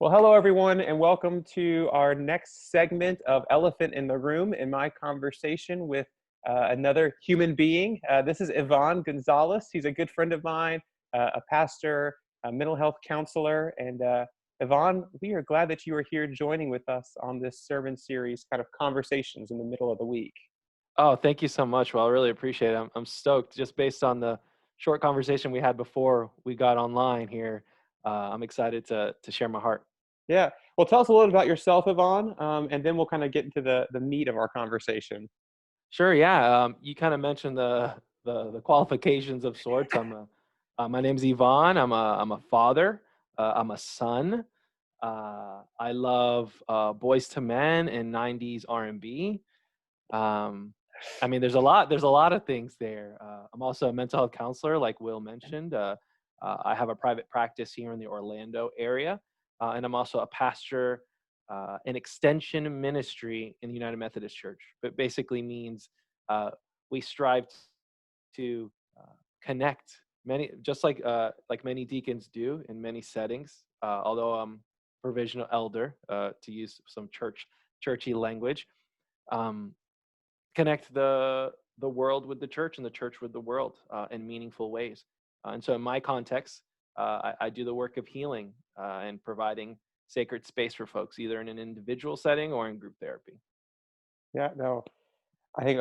Well, hello everyone, and welcome to our next segment of Elephant in the Room in my conversation with another human being. This is Ivan Gonzalez. He's a good friend of mine, a pastor, a mental health counselor. And Ivan, we are glad that you are here joining with us on this sermon series, kind of conversations in the middle of the week. Oh, thank you so much. Well, I really appreciate it. I'm stoked just based on the short conversation we had before we got online here. I'm excited to share my heart. Yeah. Well, tell us a little about yourself, Ivan, and then we'll kind of get into the meat of our conversation. Sure, yeah. You kind of mentioned the qualifications of sorts. My name's Yvonne. I'm a father. I'm a son. I love Boys to Men and '90s R&B. Um, I mean, there's a lot of things there. I'm also a mental health counselor, like Will mentioned. I have a private practice here in the Orlando area, and I'm also a pastor, an extension ministry in the United Methodist Church. But basically means we strive to connect many, just like many deacons do in many settings. Although I'm provisional elder, to use some churchy language. Um, Connect the world with the church and the church with the world in meaningful ways. And so in my context, I do the work of healing and providing sacred space for folks, either in an individual setting or in group therapy. Yeah, no, I think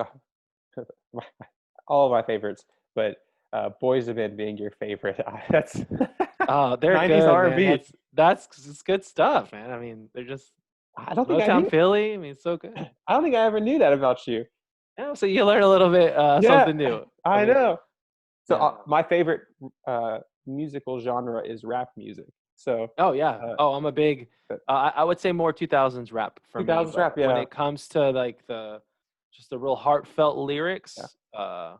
all of my favorites, but Boys to Men being your favorite, that's Oh, they're 90s good, man. R&B. That's it's good stuff, man. I mean, they're just I don't think I Motown knew. Philly. I mean, it's so good. I don't think I ever knew that about you. Yeah, so you learn a little bit Yeah, something new. I I mean, know. So yeah. my favorite uh, musical genre is rap music. So Oh yeah. uh, Oh, I'm a big. uh, I would say more 2000s rap for me, 2000s but rap, when yeah, it comes to like just the real heartfelt yeah, lyrics, I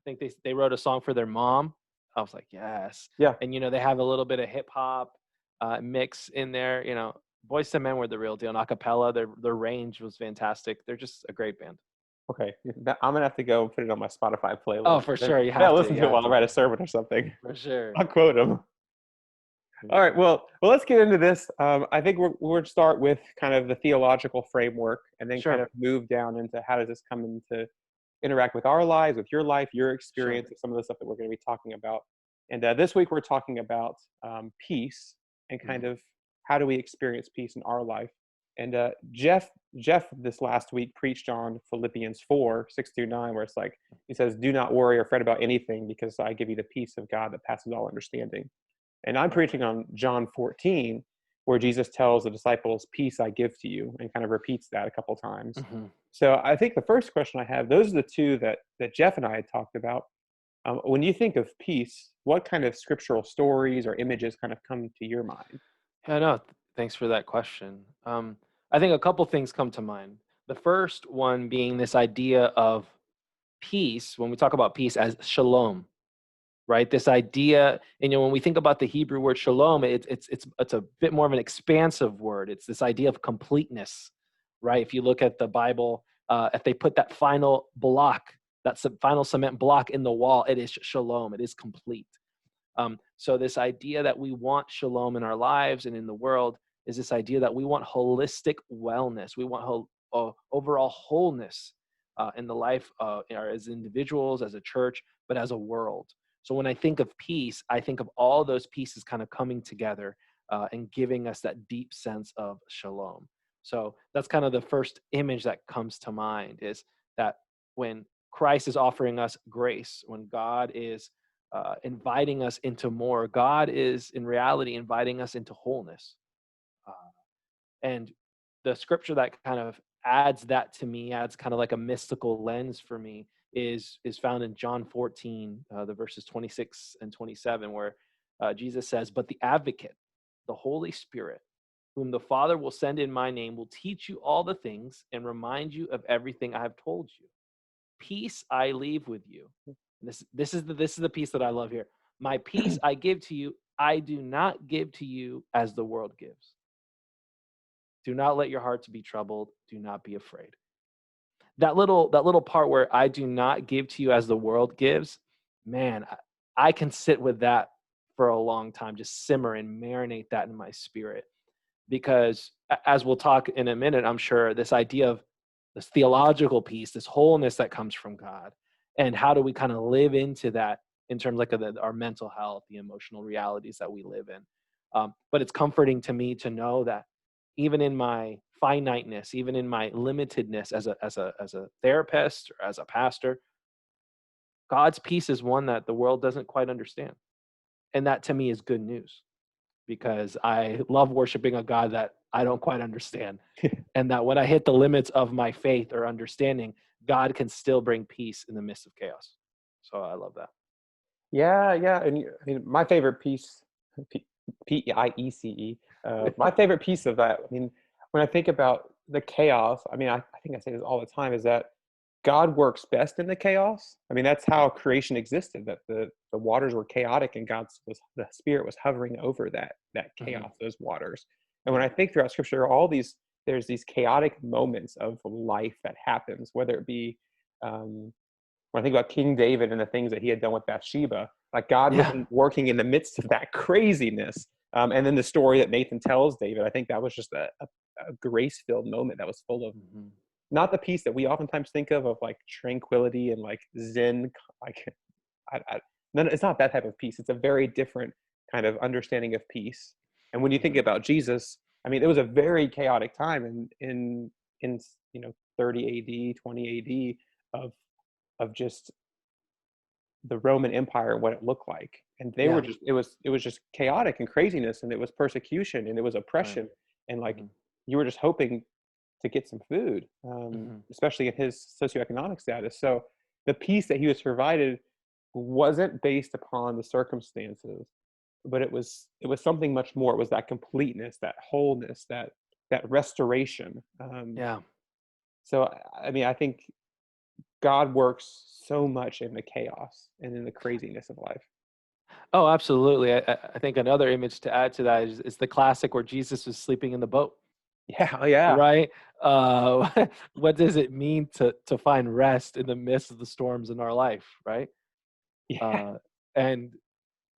think they wrote a song for their mom. I was like, yes, yeah. and they have a little bit of hip hop mix in there. Boyz II Men were the real deal. And acapella, their range was fantastic. They're just a great band. Okay, I'm gonna have to go put it on my Spotify Oh, playlist. for Maybe sure, you I'll have to. listen You to it have while I to. write a sermon or something. For sure. I'll quote them. All right. Well, let's get into this. I think we're to start with kind of the theological framework, and then kind Sure. of move down into how does this come into interact with our lives, with your life, your Sure. experience, and some of the stuff that we're going to be talking about. And this week we're talking about peace and kind Mhm. of how do we experience peace in our life. And Jeff, this last week preached on Philippians 4:6-9, where it's like he says, "Do not worry or fret about anything, because I give you the peace of God that passes all understanding." And I'm Right. preaching on John 14, where Jesus tells the disciples, "Peace I give to you," and kind of repeats that a couple times. Hmm. So I think the first question I have, those are the two that Jeff and I had talked about. When you think of peace, what kind of scriptural stories or images kind of come to your mind? Yeah, no, thanks for that question. I think a couple things come to mind. The first one being this idea of peace, when we talk about peace as shalom, right? This idea, and when we think about the Hebrew word shalom, it's a bit more of an expansive word. It's this idea of completeness, right? If you look at the Bible, if they put that final block, final cement block in the wall, it is shalom. It is complete. So this idea that we want shalom in our lives and in the world is this idea that we want holistic wellness. We want overall wholeness in the life as individuals, as a church, but as a world. So when I think of peace, I think of all those pieces kind of coming together and giving us that deep sense of shalom. So that's kind of the first image that comes to mind, is that when Christ is offering us grace, when God is inviting us into more, God is in reality inviting us into wholeness. Uh, and the scripture that kind of adds that to me, adds kind of like a mystical lens for me, is found in John 14, the verses 26 and 27, where Jesus says, "But the advocate, the Holy Spirit, whom the Father will send in my name, will teach you all the things and remind you of everything I have told you. Peace I leave with you." This is the piece that I love here. "My peace I give to you. I do not give to you as the world gives. Do not let your hearts be troubled. Do not be afraid." That little part where "I do not give to you as the world gives," man, I can sit with that for a long time, just simmer and marinate that in my spirit. Because as we'll talk in a minute, I'm sure this idea of this theological piece, this wholeness that comes from God, and how do we kind of live into that in terms like of our mental health, the emotional realities that we live in. But it's comforting to me to know that even in my finiteness, even in my limitedness as a therapist or as a pastor, God's peace is one that the world doesn't quite understand. And that to me is good news because I love worshiping a God that I don't quite understand. And that when I hit the limits of my faith or understanding, God can still bring peace in the midst of chaos. So I love that. Yeah, yeah, and I mean, my favorite piece, P Piece, my favorite piece of that, I mean, when I think about the chaos, I mean, I think I say this all the time, is that God works best in the chaos. I mean, that's how creation existed, that the waters were chaotic and the spirit was hovering over that Hmm. chaos, those waters. And when Yeah. I think throughout scripture, all these there's these chaotic moments of life that happens, whether it be um, when I think about King David and the things that he had done with Bathsheba, like God was Yeah. working in the midst of that craziness. And then the story that Nathan tells David, I think that was just a grace-filled moment that was full of Hmm. not the peace that we oftentimes think of like tranquility and like Zen. Like, I, no, it's not that type of peace. It's a very different kind of understanding of peace. And when you think Hmm. about Jesus, I mean, it was a very chaotic time in 30 AD, 20 AD of just the Roman Empire and what it looked like. And they were Yeah. just it was just chaotic and craziness and it was persecution and it was Right. oppression and like Hmm. you were just hoping to get some food, Hmm. especially in his socioeconomic status. So the peace that he was provided wasn't based upon the circumstances, but it was something much more. It was that completeness, that wholeness, that restoration. Yeah. So I mean, I think God works so much in the chaos and in the craziness of life. Oh, absolutely. I think another image to add to that is the classic where Jesus was sleeping in the boat, Yeah, oh, yeah, right? What does it mean to find rest in the midst of the storms in our life, right? yeah. Uh, and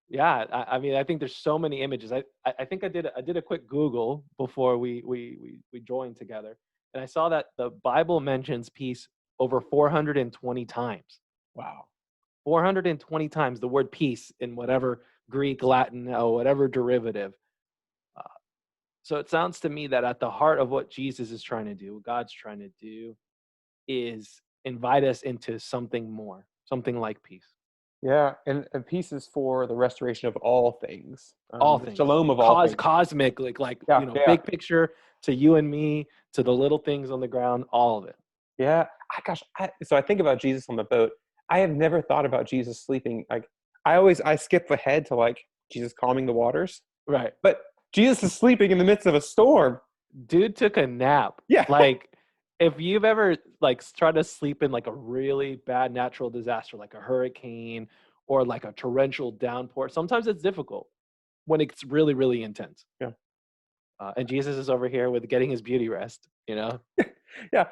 yeah, I mean, I think there's so many images. I think I did a quick Google before we joined together, and I saw that the Bible mentions peace over 420 times. Wow. 420 times the word peace in whatever Greek, Latin, or whatever derivative. Uh, so it sounds to me that at the heart of what Jesus is trying to do, what God's trying to do, is invite us into something more, something like peace. Yeah, and peace is for the restoration of all things, All the things, shalom of all things. cosmic, like Yeah, yeah, big picture to you and me, to the little things on the ground, all of it. yeah. So I think about Jesus on the boat. I have never thought about Jesus sleeping. Like I skip ahead to like Jesus calming the waters, Right. but Jesus is sleeping in the midst of a storm. Dude took a nap. Yeah, Like, if you've ever like tried to sleep in like a really bad natural disaster, like a hurricane or like a torrential downpour, sometimes it's difficult when it's really, really intense. yeah. And Jesus is over here with getting his beauty rest, you know? Yeah,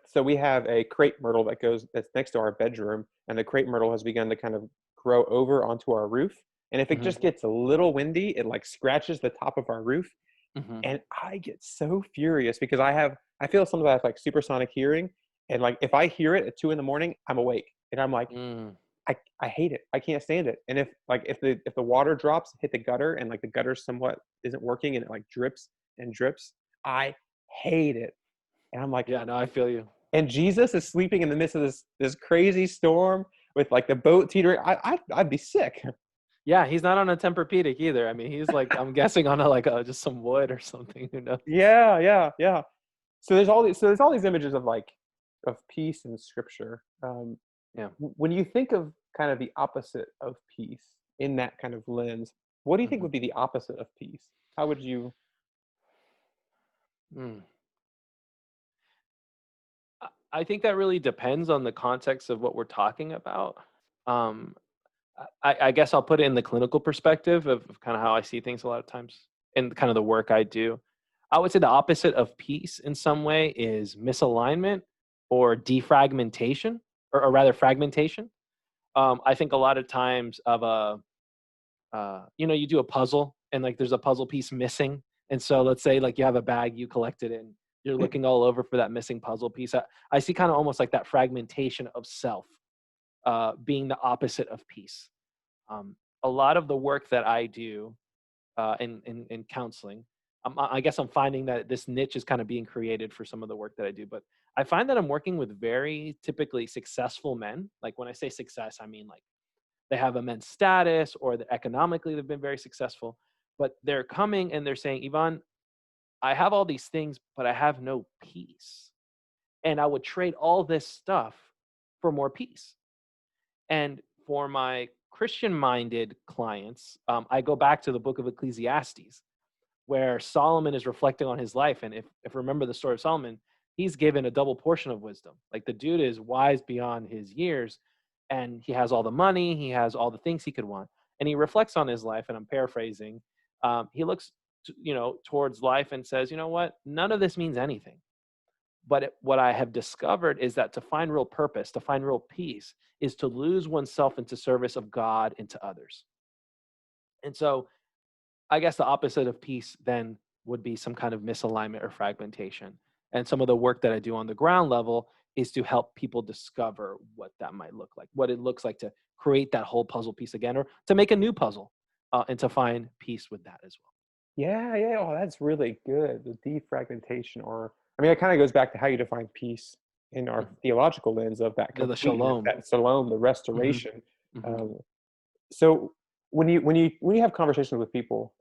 so we have a crepe myrtle that's next to our bedroom, and the crepe myrtle has begun to kind of grow over onto our roof. And if it Hmm. just gets a little windy, it like scratches the top of our roof, Hmm. and I get so furious because I feel sometimes I have like supersonic hearing, and like if I hear it at 2 in the morning, I'm awake, and I'm like, Mm. I hate it. I can't stand it. And if the water drops hit the gutter and like the gutter somewhat isn't working and it like drips and drips, I hate it. And I'm like, Yeah, no, I feel you. and Jesus is sleeping in the midst of this crazy storm with like the boat teetering. I'd be sick. Yeah, he's not on a Tempur-Pedic either. I mean, he's like, I'm guessing on a just some wood or something. Who knows? Yeah, yeah, yeah. So there's all these images of like of peace in scripture. Yeah. When you think of kind of the opposite of peace in that kind of lens, what do you think Hmm. would be the opposite of peace? How would you? Mm. I think that really depends on the context of what we're talking about. Um, I guess I'll put it in the clinical perspective of kind of how I see things a lot of times in kind of the work I do. I would say the opposite of peace in some way is misalignment or defragmentation, or rather fragmentation. I think a lot of times of a you do a puzzle and like there's a puzzle piece missing. And so let's say like you have a bag, you collected it and you're looking all over for that missing puzzle piece. I see kind of almost like that fragmentation of self being the opposite of peace. A lot of the work that I do in counseling, I guess I'm finding that this niche is kind of being created for some of the work that I do. But I find that I'm working with very typically successful men. Like when I say success, I mean like they have immense status or that economically they've been very successful. But they're coming and they're saying, Ivan, I have all these things, but I have no peace. And I would trade all this stuff for more peace. And for my Christian minded clients, I go back to the book of Ecclesiastes, where Solomon is reflecting on his life. And if remember the story of Solomon, he's given a double portion of wisdom. Like the dude is wise beyond his years and he has all the money, he has all the things he could want. And he reflects on his life, and I'm paraphrasing. He looks, towards life and says, you know what? None of this means anything. But what I have discovered is that to find real purpose, to find real peace, is to lose oneself into service of God and to others. And so I guess the opposite of peace then would be some kind of misalignment or fragmentation. And some of the work that I do on the ground level is to help people discover what that might look like, what it looks like to create that whole puzzle piece again, or to make a new puzzle and to find peace with that as well. Yeah, yeah. Oh, that's really good. The defragmentation, or I mean, it kind of goes back to how you define peace in our Mhm. theological lens of that The completeness, shalom. that shalom, the Hmm. restoration. Hmm. Um, so when you have conversations with people,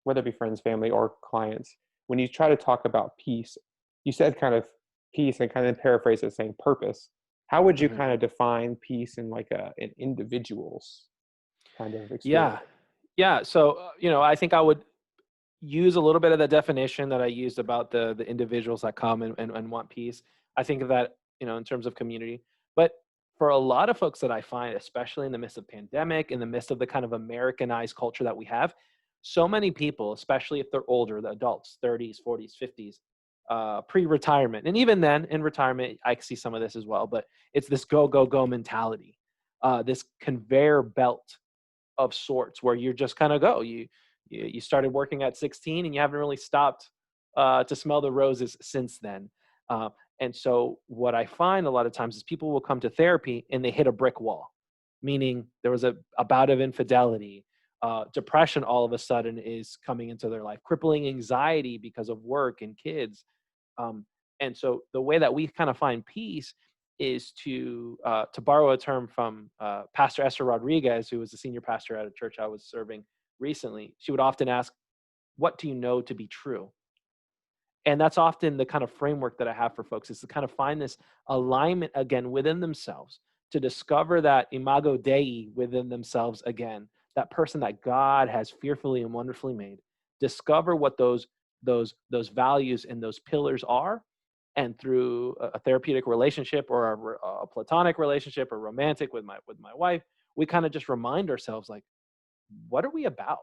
whether it be friends, family, or clients, when you try to talk about peace, you said kind of peace and kind of paraphrase it saying purpose. How would you Hmm. kind of define peace in like an individual's kind of experience? Yeah. Yeah. So, I think I would use a little bit of the definition that I used about the individuals that come and want peace. I think of that, in terms of community. But for a lot of folks that I find, especially in the midst of pandemic, in the midst of the kind of Americanized culture that we have, so many people, especially if they're older, the adults, 30s, 40s, 50s, pre-retirement, and even then in retirement, I see some of this as well. But it's this go go go mentality, this conveyor belt of sorts where you're just kind of go. You started working at 16 and you haven't really stopped to smell the roses since then. Uh, and so what I find a lot of times is people will come to therapy and they hit a brick wall, meaning there was a bout of infidelity. Depression all of a sudden is coming into their life, crippling anxiety because of work and kids. Um, and so the way that we kind of find peace is to borrow a term from Pastor Esther Rodriguez, who was the senior pastor at a church I was serving recently. She would often ask, "What do you know to be true?" And that's often the kind of framework that I have for folks, is to kind of find this alignment again within themselves, to discover that imago Dei within themselves again, that person that God has fearfully and wonderfully made. Discover what those values and those pillars are, and through a therapeutic relationship or a platonic relationship or romantic with my wife, we kind of just remind ourselves like, what are we about?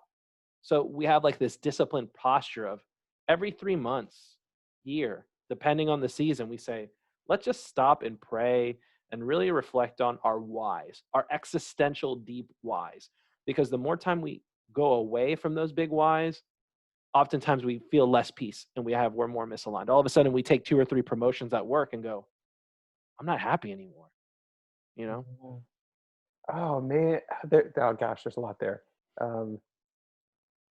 So we have like this disciplined posture of every 3 months, year, depending on the season, we say, let's just stop and pray and really reflect on our whys, our existential deep whys. Because the more time we go away from those big whys, oftentimes we feel less peace and we're more misaligned. All of a sudden we take 2 or 3 promotions at work and go, I'm not happy anymore, you know? Mhm. Oh man, oh gosh, there's a lot there. Um,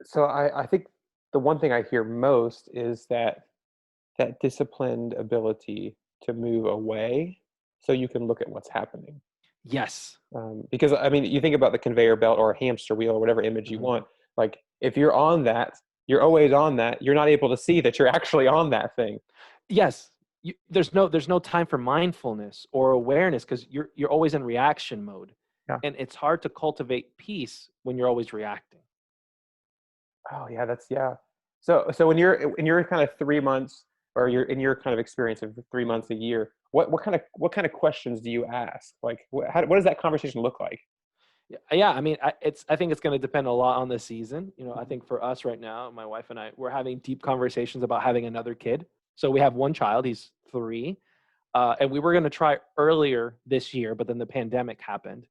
so I think the one thing I hear most is that disciplined ability to move away so you can look at what's happening. Yes. Because I mean, you think about the conveyor belt or a hamster wheel or whatever image you Mhm. want. Like if you're on that, you're always on that. You're not able to see that you're actually on that thing. Yes. There's no time for mindfulness or awareness because you're always in reaction mode. Yeah. And it's hard to cultivate peace when you're always reacting. Oh yeah, that's yeah. So when you're kind of 3 months, or you're in your kind of experience of 3 months a year, what kind of questions do you ask? Like what does that conversation look like? Yeah, I mean, I think it's going to depend a lot on the season. I Mhm. think for us right now, my wife and I, we're having deep conversations about having another kid. So we have one child, he's 3, and we were going to try earlier this year, but then the pandemic happened.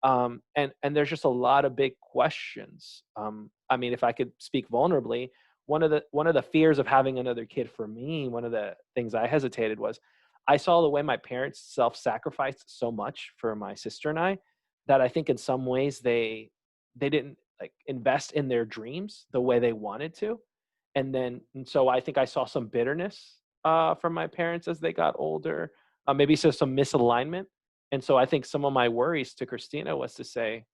And there's just a lot of big questions. I mean, if I could speak vulnerably, one of the fears of having another kid for me, one of the things I hesitated was I saw the way my parents self-sacrificed so much for my sister and I that I think in some ways they didn't like invest in their dreams the way they wanted to. And so I think I saw some bitterness from my parents as they got older, maybe so some misalignment. And so I think some of my worries to Christina was to say,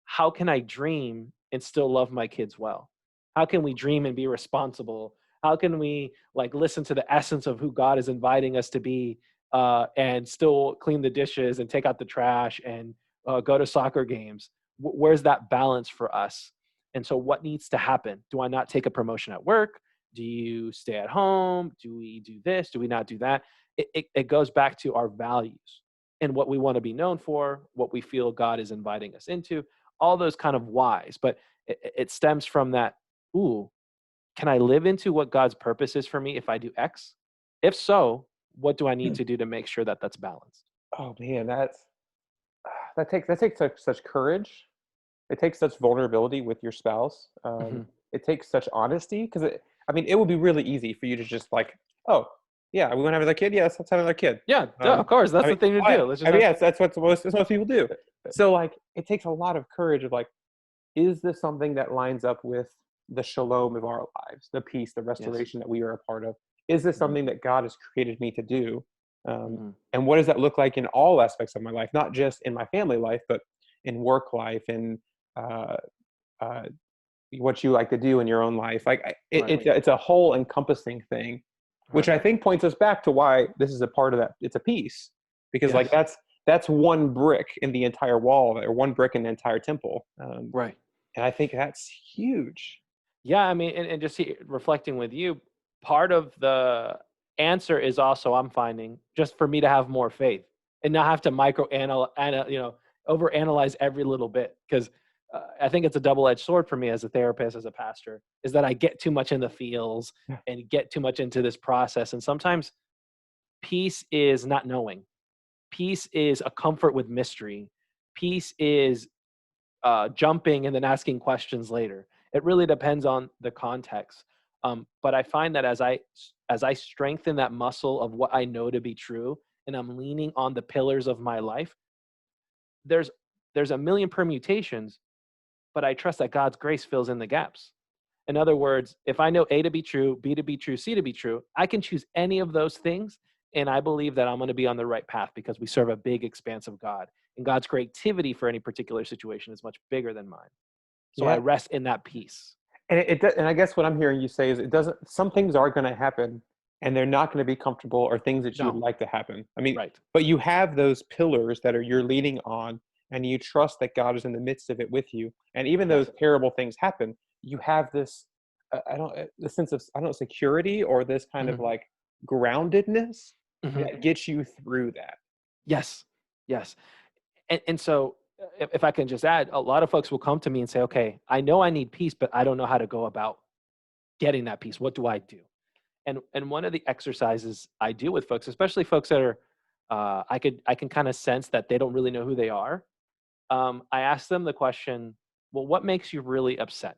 how can I dream and still love my kids well? How can we dream and be responsible? How can we like listen to the essence of who God is inviting us to be, and still clean the dishes and take out the trash and go to soccer games? Where's that balance for us? And so, what needs to happen? Do I not take a promotion at work? Do you stay at home? Do we do this? Do we not do that? It goes back to our values and what we want to be known for, what we feel God is inviting us into, all those kind of whys. But it stems from that, ooh, can I live into what God's purpose is for me if I do X? If so, what do I need to do to make sure that that's balanced? Oh man, that takes such courage. It takes such vulnerability with your spouse. Hmm. It takes such honesty because I mean, it would be really easy for you to just like, oh, yeah, we want to have another kid. Yes, let's have another kid. Yeah, duh, Um, of course, I that's mean, the thing to why? do. Let's just I mean, have. yes, that's what most people do. So like, it takes a lot of courage of like, is this something that lines up with the shalom of our lives, the peace, the Yes. restoration that we are a part of? Is this Hmm. something that God has created me to do? Um, Hmm. and what does that look like in all aspects of my life, not just in my family life, but in work life and uh, uh, what you like to do in your own life? Like Right. it's a whole encompassing thing, which Right. I think points us back to why this is a part of that. It's a piece because like Yes. that's one brick in the entire wall or one brick in the entire temple. Right. And I think that's huge. Yeah, I mean, and just reflecting with you, part of the answer is also I'm finding just for me to have more faith and not have to overanalyze every little bit because I think it's a double-edged sword for me as a therapist, as a pastor, is that I get too much in the feels Yeah. and get too much into this process, and sometimes peace is not knowing. Peace is a comfort with mystery. Peace is jumping and then asking questions later. It really depends on the context. But I find that as I strengthen that muscle of what I know to be true, and I'm leaning on the pillars of my life, there's there's a million permutations, but I trust that God's grace fills in the gaps. In other words, if I know A to be true, B to be true, C to be true, I can choose any of those things. And I believe that I'm going to be on the right path because we serve a big, expansive God. And God's creativity for any particular situation is much bigger than mine. So I Yeah. rest in that peace. And I guess what I'm hearing you say is it doesn't, some things are going to happen and they're not going to be comfortable or things that you would No, like to happen. I mean, right. but you have those pillars that are you're leaning on and you trust that God is in the midst of it with you. And even though Yes. terrible things happen, you have this, I don't, the sense of, I don't know, security or this kind of Hmm. like groundedness Hmm. that gets you through that. Yes. Yes. And so, if I can just add, a lot of folks will come to me and say, okay, I know I need peace, but I don't know how to go about getting that peace. What do I do? And one of the exercises I do with folks, especially folks that are, I can kind of sense that they don't really know who they are. I ask them the question, well, what makes you really upset?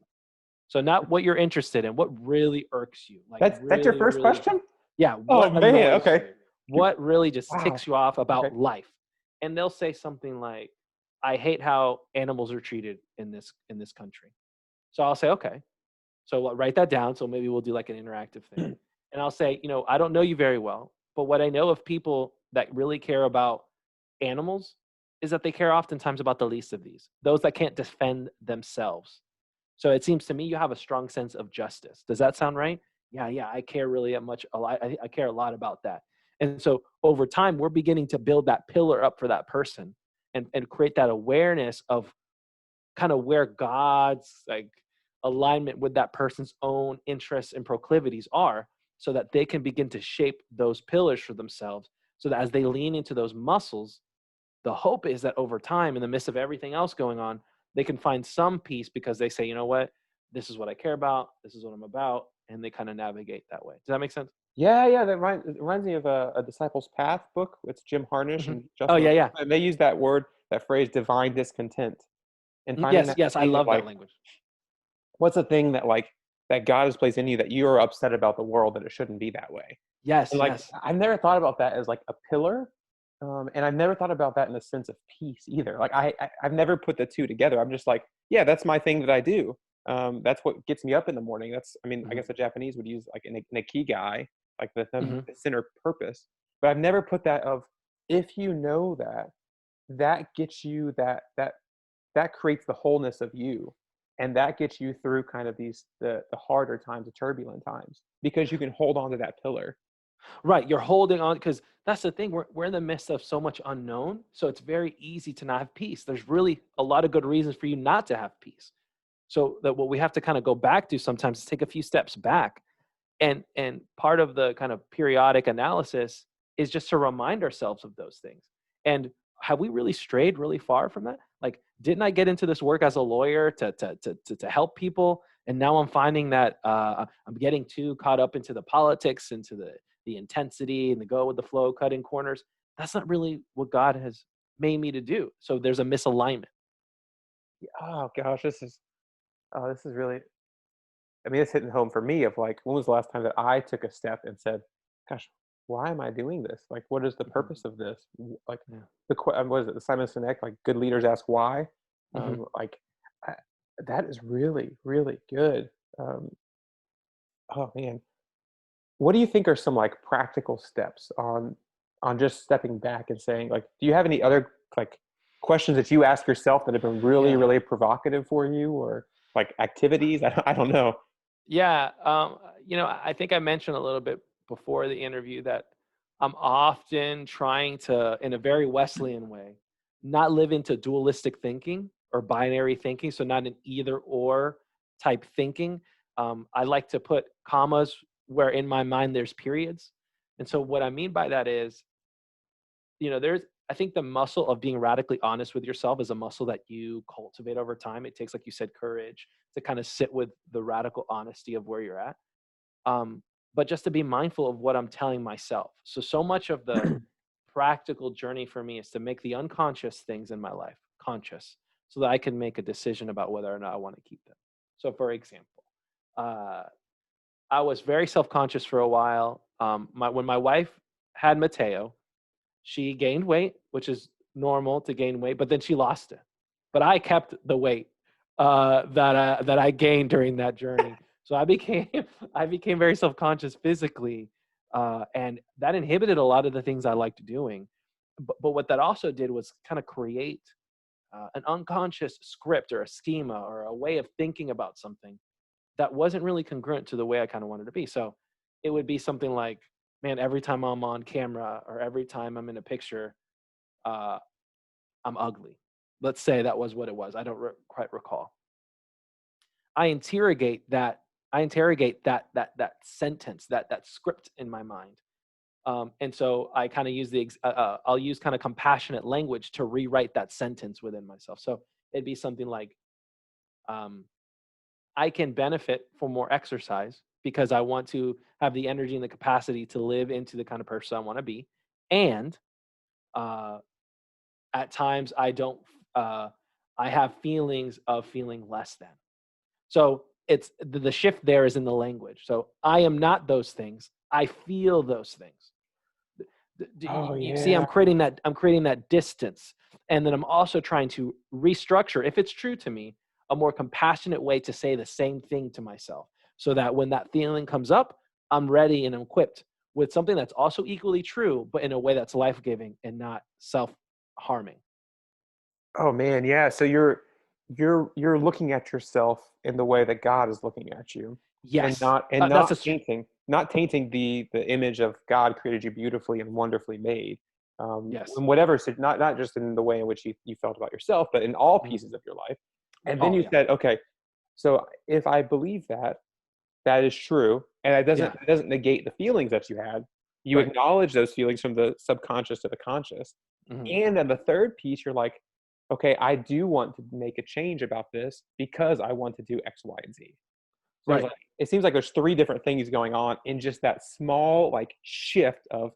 So not what you're interested in, what really irks you, like That's your really, first really, question? yeah, Oh what man. annoys Okay. you, what really just Wow. ticks you off Okay. about life, and they'll say something like, I hate how animals are treated in this country. So I'll say, okay, so write that down. So maybe we'll do like an interactive thing. And I'll say, I don't know you very well, but what I know of people that really care about animals is that they care oftentimes about the least of these, those that can't defend themselves. So it seems to me you have a strong sense of justice. Does that sound right? Yeah, yeah, I care really much a lot. I care a lot about that. And so over time, we're beginning to build that pillar up for that person and create that awareness of kind of where God's like alignment with that person's own interests and proclivities are so that they can begin to shape those pillars for themselves so that as they lean into those muscles, the hope is that over time in the midst of everything else going on, they can find some peace because they say, you know what, this is what I care about, this is what I'm about, and they kind of navigate that way. Does that make sense? Yeah, yeah, it reminds me of a Disciples Path book. It's Jim Harnish Hmm. and Oh Justin. yeah, yeah. And they use that word. that phrase divine discontent, and finding Yes, that yes, I thing of love that like, language. what's the thing that like that God has placed in you that you are upset about the world that it shouldn't be that way. Yes, And like yes. I've never thought about that as like a pillar, and I've never thought about that in a sense of peace either. Like I've never put the two together. I'm just like, yeah, that's my thing that I do. That's what gets me up in the morning. That's, I mean, I Mhm, guess the Japanese would use like an ikigai, like mhm. the center purpose. But I've never put that of, if you know that, that gets you that creates the wholeness of you, and that gets you through kind of the harder times, the turbulent times, because you can hold on to that pillar. Right, you're holding on because that's the thing. We're in the midst of so much unknown, so it's very easy to not have peace. There's really a lot of good reasons for you not to have peace. So that what we have to kind of go back to sometimes is take a few steps back, and part of the kind of periodic analysis is just to remind ourselves of those things. And have we really strayed really far from that? Like, didn't I get into this work as a lawyer to help people, and now I'm finding that I'm getting too caught up into the politics, into the intensity and the go with the flow, cutting corners. That's not really what God has made me to do. So there's a misalignment. Oh gosh, this is really, I mean, it's hitting home for me of like, when was the last time that I took a step and said, gosh, why am I doing this? Like, what is the Mhm. purpose of this? Like, Yeah. what is it? The Simon Sinek, like, good leaders ask why. Mhm. Like, I, that is really, really good. Um, oh man, what do you think are some like practical steps on just stepping back and saying, like, do you have any other like questions that you ask yourself that have been really, Yeah. really provocative for you, or like activities? I don't know. Yeah, I think I mentioned a little bit before the interview that I'm often trying to, in a very Wesleyan way, not live into dualistic thinking or binary thinking. So not an either or type thinking. I like to put commas where in my mind there's periods. And so what I mean by that is, there's I think the muscle of being radically honest with yourself is a muscle that you cultivate over time. It takes, like you said, courage to kind of sit with the radical honesty of where you're at. Um, but just to be mindful of what I'm telling myself. So much of the practical journey for me is to make the unconscious things in my life conscious so that I can make a decision about whether or not I want to keep them. So, for example, uh, I was very self conscious for a while. When my wife had Mateo, she gained weight, which is normal to gain weight, but then she lost it. But I kept the weight that I gained during that journey. So I became I became very self conscious physically, and that inhibited a lot of the things I liked doing. But what that also did was kind of create an unconscious script or a schema or a way of thinking about something that wasn't really congruent to the way I kind of wanted to be. So it would be something like, man, every time I'm on camera or every time I'm in a picture, uh, I'm ugly. Let's say that was what it was. I don't quite recall. I interrogate that. I interrogate that sentence, that script in my mind, and so I kind of use I'll use kind of compassionate language to rewrite that sentence within myself. So it'd be something like, um, I can benefit from more exercise because I want to have the energy and the capacity to live into the kind of person I want to be, and uh, at times I don't uh I have feelings of feeling less than. So it's the shift there is in the language. So I am not those things. I feel those things. Oh You see, yeah. I'm creating that distance. And then I'm also trying to restructure, if it's true to me, a more compassionate way to say the same thing to myself. So that when that feeling comes up, I'm ready and equipped with something that's also equally true, but in a way that's life-giving and not self-harming. Oh man, yeah. So you're looking at yourself in the way that God is looking at you, and Yes. That's not tainting the image of God created you beautifully and wonderfully made. yes. In whatever, not just in the way in which you felt about yourself, but in all Mhm. pieces of your life. And then Oh you yeah. said, okay, so if I believe that, that is true, and Yeah. it doesn't negate the feelings that you had. You Right. acknowledge those feelings from the subconscious to the conscious. Mhm. And then the third piece, you're like, okay, I do want to make a change about this because I want to do X, Y, and Z. So there's Right. like, it seems like there's three different things going on in just that small like shift of,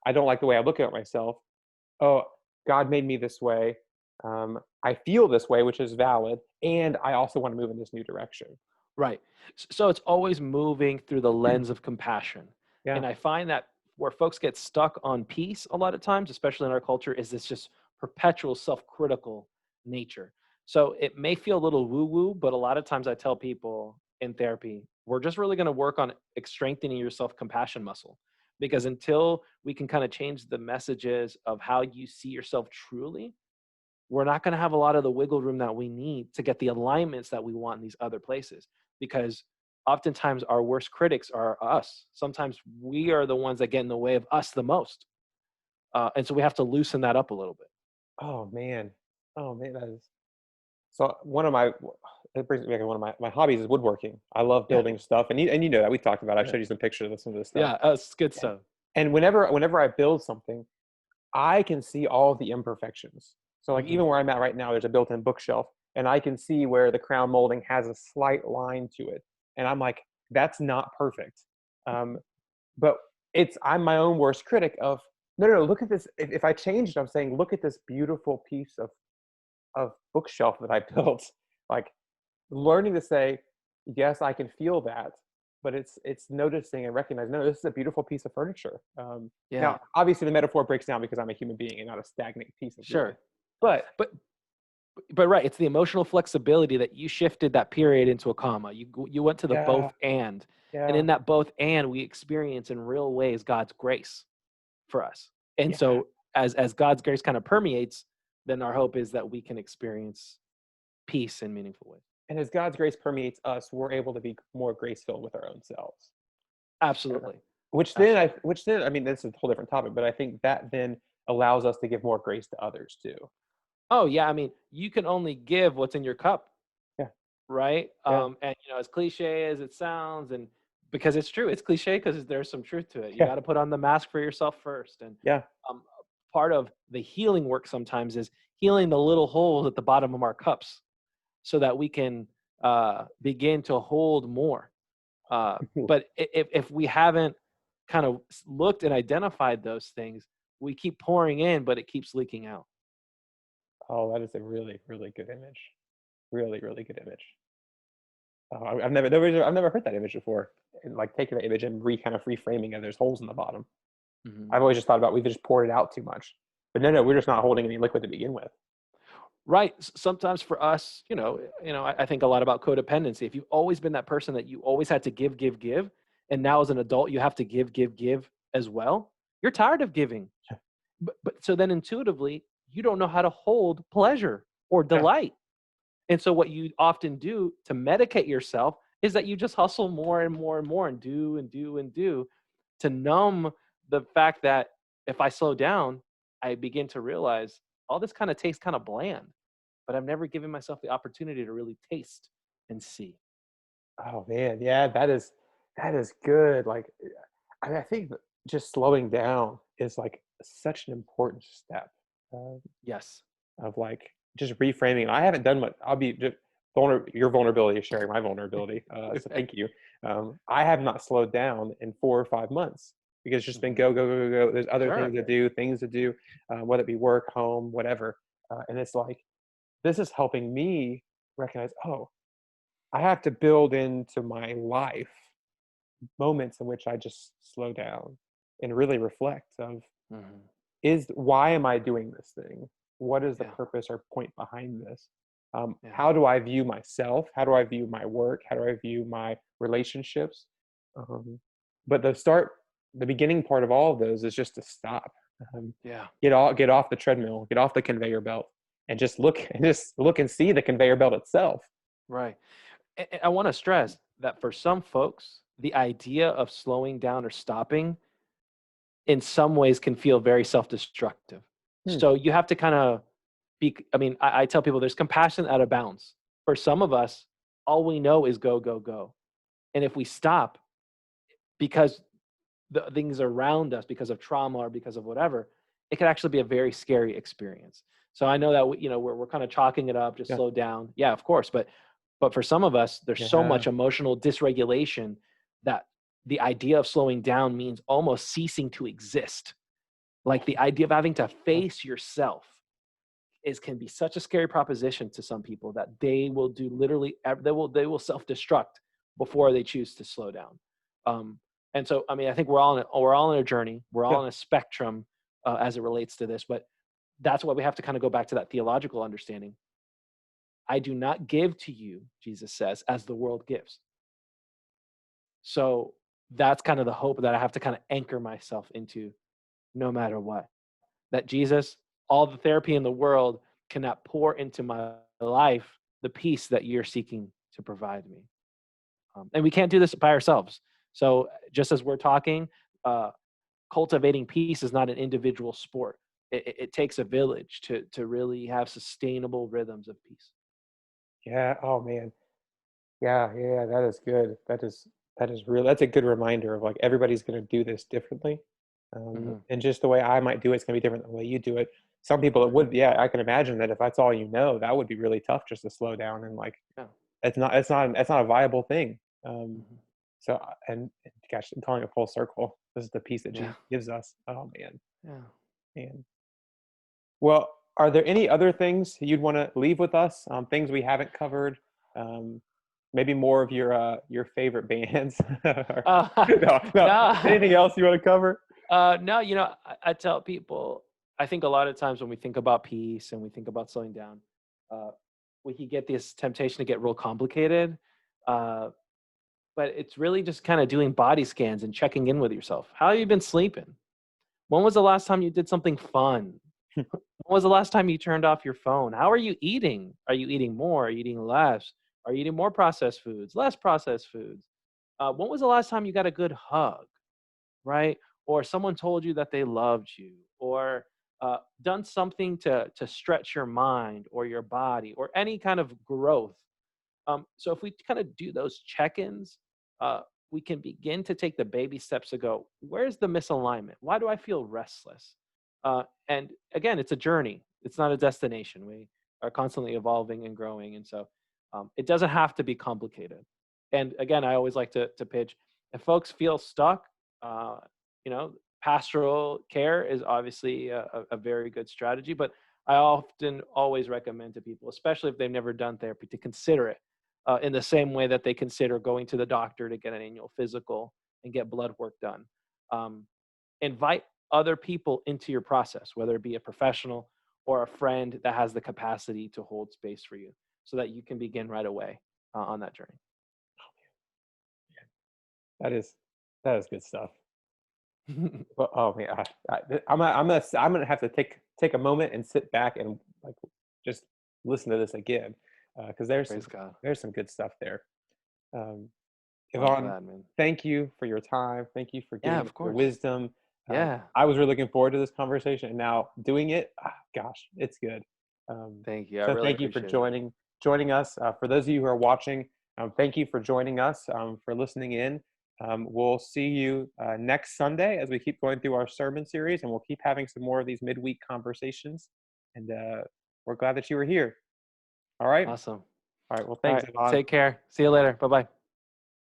I don't like the way I look at myself. Oh, God made me this way. I feel this way, which is valid, and I also want to move in this new direction. Right. So it's always moving through the lens of compassion. Yeah. And I find that where folks get stuck on peace a lot of times, especially in our culture, is this just perpetual self-critical nature. So it may feel a little woo-woo, but a lot of times I tell people in therapy, we're just really going to work on strengthening your self-compassion muscle. Because until we can kind of change the messages of how you see yourself truly, we're not going to have a lot of the wiggle room that we need to get the alignments that we want in these other places, because oftentimes our worst critics are us. Sometimes we are the ones that get in the way of us the most, and so we have to loosen that up a little bit. Oh man. Oh man, that is so one of my it brings me back to one of my hobbies is woodworking. I love Yeah, building stuff, and you know that we talked about. I yeah, showed you some pictures of some of this stuff. yeah. It's good And stuff. and whenever I build something, I can see all the imperfections. So like Hmm. even where I'm at right now, there's a built-in bookshelf, and I can see where the crown molding has a slight line to it, and I'm like, that's not perfect. Um, but I'm my own worst critic of no, no, no, look at this. If I changed it, I'm saying, look at this beautiful piece of bookshelf that I built. Like learning to say, yes, I can feel that, but it's noticing and recognizing, no, this is a beautiful piece of furniture. Yeah, Now, obviously, the metaphor breaks down because I'm a human being and not a stagnant piece of wood. sure. But But right, it's the emotional flexibility that you shifted that period into a comma. You went to the yeah, both and yeah, in that both and we experience in real ways God's grace for us. And yeah. so as God's grace kind of permeates, then our hope is that we can experience peace in meaningful ways. And as God's grace permeates us, we're able to be more grace filled with our own selves. Absolutely. Absolutely. Which then, I mean, this is a whole different topic, but I think that then allows us to give more grace to others too. Oh yeah, I mean, you can only give what's in your cup, Yeah, right? yeah, And as cliche as it sounds, and because it's true, it's cliche because there's some truth to it. You yeah, got to put on the mask for yourself first, and yeah. um, part of the healing work sometimes is healing the little holes at the bottom of our cups, so that we can begin to hold more. But if we haven't kind of looked and identified those things, we keep pouring in, but it keeps leaking out. Oh, that is a really, really good image. Really, really good image. Oh, I've never heard that image before. And like taking the image and kind of reframing it. There's holes in the bottom. Mhm. I've always just thought about we've just poured it out too much. But no, no, we're just not holding any liquid to begin with. Right. Sometimes for us, I think a lot about codependency. If you've always been that person that you always had to give, give, give, and now as an adult you have to give, give, give as well, you're tired of giving. But so then intuitively, you don't know how to hold pleasure or Yeah. delight. And so what you often do to medicate yourself is that you just hustle more and more and more and do and do and do to numb the fact that if I slow down, I begin to realize all this kind of tastes kind of bland, but I've never given myself the opportunity to really taste and see. Oh man, yeah, that is good. Like, I think that just slowing down is like such an important step uh, Yes. of like just reframing. I haven't done what I'll be just your vulnerability is sharing my vulnerability. So thank you. I have not slowed down in 4 or 5 months because it's just been Mhm. go, go, go, go, go. There's other Sure. things to do, whether it be work, home, whatever. And it's like this is helping me recognize, oh, I have to build into my life moments in which I just slow down and really reflect of Mhm. is why am I doing this thing? What is the Yeah. purpose or point behind this? Yeah. How do I view myself? How do I view my work? How do I view my relationships? Um, but the beginning part of all of those is just to stop, um, Yeah. get off the treadmill, get off the conveyor belt, and just look and see the conveyor belt itself. Right. I want to stress that for some folks, the idea of slowing down or stopping in some ways can feel very self-destructive. Hmm, So you have to kind of I mean, I tell people there's compassion out of bounds. For some of us, all we know is go, go, go. And if we stop because the things around us, because of trauma or because of whatever, it can actually be a very scary experience. So I know that we're kind of chalking it up, just yeah, slow down. Yeah, of course, but for some of us, there's so yeah, much emotional dysregulation that the idea of slowing down means almost ceasing to exist. Like the idea of having to yeah, face yourself can be such a scary proposition to some people that they will do literally they will self-destruct before they choose to slow down. Um, and so, I mean, I think we're all on a journey. We're all Yeah. on a spectrum as it relates to this. But that's why we have to kind of go back to that theological understanding. I do not give to you, Jesus says, as the world gives. So that's kind of the hope that I have to kind of anchor myself into no matter what. That Jesus, all the therapy in the world cannot pour into my life the peace that you're seeking to provide me. And we can't do this by ourselves. So just as we're talking, uh, cultivating peace is not an individual sport. It takes a village to really have sustainable rhythms of peace. Yeah. Oh man. Yeah, yeah, that is good. That is real. That's a good reminder of like everybody's going to do this differently, Hmm. and just the way I might do it's going to be different than the way you do it. Some people it would, yeah, I can imagine that if that's all you know, that would be really tough just to slow down and like Yeah. it's not a viable thing. Um, Hmm. so and gosh, I'm calling it full circle. This is the peace that Yeah. Jesus gives us. Oh Yeah. man. Well, are there any other things you'd want to leave with us? Things we haven't covered? Um, maybe more of your favorite bands? Uh, No, no. no. Anything else you want to cover? No, I tell people, I think a lot of times when we think about peace and we think about slowing down, uh, we can get this temptation to get real complicated. Uh, but it's really just kind of doing body scans and checking in with yourself. How have you been sleeping? When was the last time you did something fun? When was the last time you turned off your phone? How are you eating? Are you eating more? Are you eating less? Are you eating more processed foods, less processed foods? When was the last time you got a good hug? Right? Or someone told you that they loved you, or done something to stretch your mind or your body, or any kind of growth. So if we kind of do those check-ins, uh, we can begin to take the baby steps to go, where's the misalignment? Why do I feel restless? And again, it's a journey. It's not a destination. We are constantly evolving and growing, and so it doesn't have to be complicated. And again, I always like to pitch, if folks feel stuck, uh, you know, pastoral care is obviously a very good strategy, but I often always recommend to people, especially if they've never done therapy, to consider it in the same way that they consider going to the doctor to get an annual physical and get blood work done. Um, Invite other people into your process, whether it be a professional or a friend that has the capacity to hold space for you so that you can begin right away on that journey. That is that is good stuff. Well, oh man, I'm gonna have to take a moment and sit back and like just listen to this again because Praise God. there's some good stuff there. Um, Well, I'm Yvonne, glad, man. thank you for your time. Thank you for Yeah, giving us of your course. wisdom. Yeah. I was really looking forward to this conversation, and now doing it, gosh, it's good. Thank you. I So really thank you for appreciate it. joining us. For those of you who are watching, thank you for joining us, for listening in. We'll see you next Sunday as we keep going through our sermon series, and we'll keep having some more of these midweek conversations. And we're glad that you were here. All right. Awesome. All right. Well, All thanks, right. Yvonne. Take care. See you later. Bye bye.